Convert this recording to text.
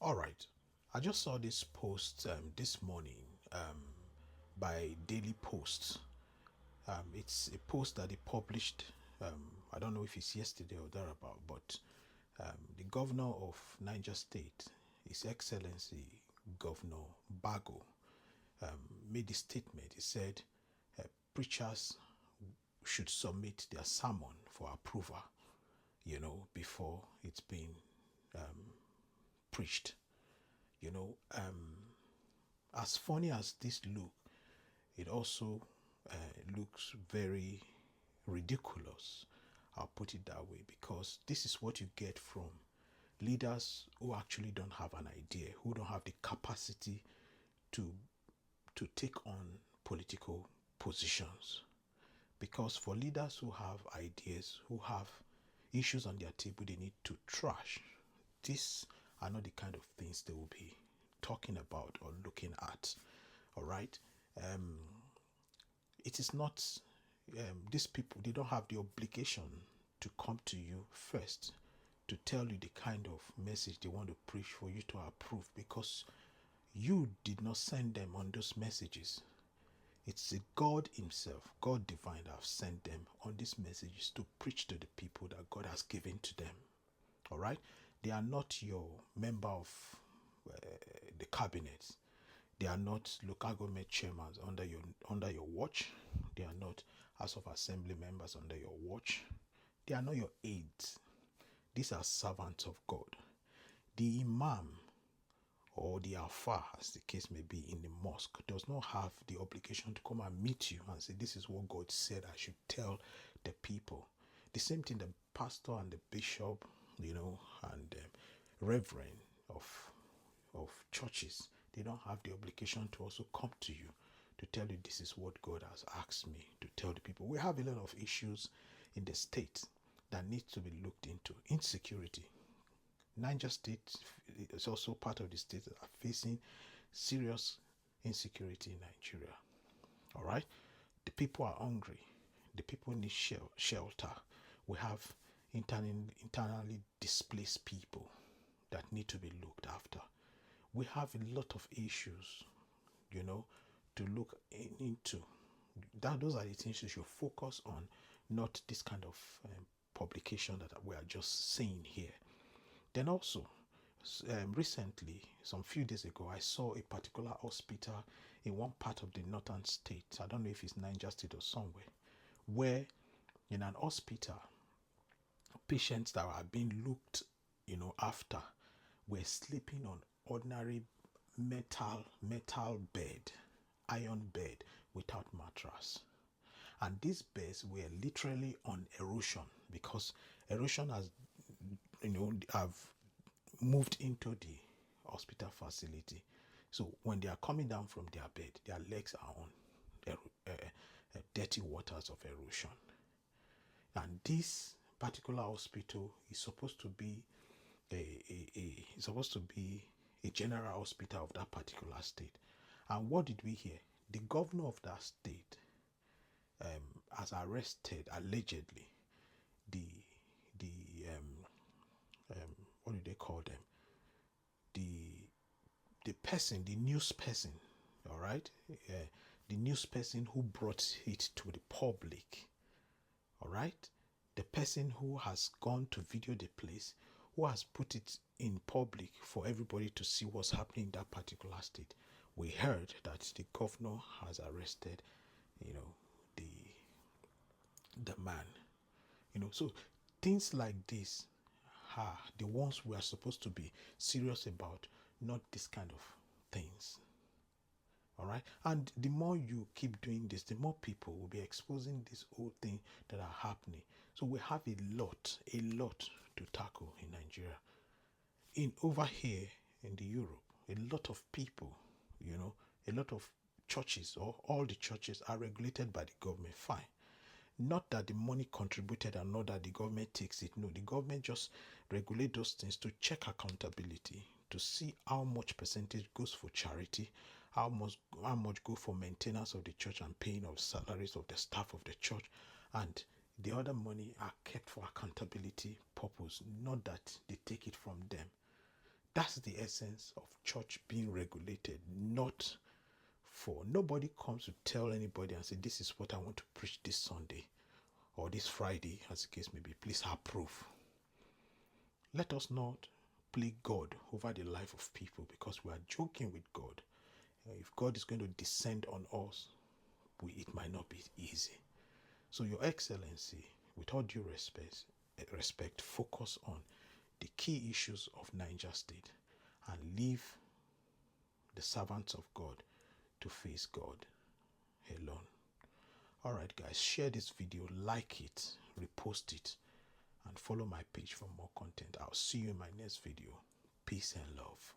All right. I just saw this post this morning by Daily Post. It's a post that they published. I don't know if it's yesterday or thereabout, but the governor of Niger State, His Excellency Governor Bago, made a statement. He said preachers should submit their sermon for approval, before it's been preached. You know, as funny as this look, it also looks very ridiculous. I'll put it that way because this is what you get from leaders who actually don't have an idea, who don't have the capacity to take on political positions. Because for leaders who have ideas, who have issues on their table they need to trash, these are not the kind of things they will be talking about or looking at. All right. Um, it is not, these people, they don't have the obligation to come to you first to tell you the kind of message they want to preach for you to approve because you did not send them on those messages. It's a God Himself, God divine, that have sent them on these messages to preach to the people that God has given to them. All right? They are not your member of uh, the cabinet. They are not local government chairmen under your watch. They are not House of Assembly members under your watch. They are not your aides. These are servants of God. The imam or the alpha, as the case may be, in the mosque does not have the obligation to come and meet you and say, this is what God said I should tell the people. The same thing the pastor and the bishop, and reverend of churches, they don't have the obligation to also come to you to tell you this is what God has asked me to tell the people. We have a lot of issues in the state that need to be looked into. Insecurity. Niger State is also part of the states that are facing serious insecurity in Nigeria. All right? The people are hungry. The people need shelter. We have internally displaced people that need to be looked after. We have a lot of issues, to look into. Those are the things you should focus on, not this kind of publication that we are just saying here. Then also, recently, some few days ago, I saw a particular hospital in one part of the northern state. I don't know if it's Niger State or somewhere, where in an hospital, patients that are being looked, after were sleeping on ordinary metal bed, iron bed without mattress. And these beds were literally on erosion because erosion has, have moved into the hospital facility. So when they are coming down from their bed, their legs are on dirty waters of erosion. And this particular hospital is supposed to be is supposed to be a general hospital of that particular state. And what did we hear? The governor of that state has arrested allegedly the the what do they call them? The person, the news person, all right, the news person who brought it to the public, all right, the person who has gone to video the place, who has put it in public for everybody to see what's happening in that particular state. We heard that the governor has arrested, the man. So things like this are the ones we are supposed to be serious about, not this kind of things. All right, and the more you keep doing this, the more people will be exposing this whole thing that are happening. So we have a lot to tackle in Nigeria. In over here in the Europe, a lot of people, a lot of churches, or all the churches, are regulated by the government. Fine. Not that the money contributed and not that the government takes it. No, the government just regulate those things to check accountability, to see how much percentage goes for charity, how much go for maintenance of the church and paying of salaries of the staff of the church, and the other money are kept for accountability purpose, not that they take it from them. That's the essence of church being regulated, not for nobody comes to tell anybody and say, this is what I want to preach this Sunday or this Friday, as the case may be. Please approve. Let us not play God over the life of people because we are joking with God. If God is going to descend on us, it might not be easy. So, Your Excellency, with all due respect, focus on the key issues of Niger State and leave the servants of God to face God alone. Alright guys, share this video, like it, repost it, and follow my page for more content. I'll see you in my next video. Peace and love.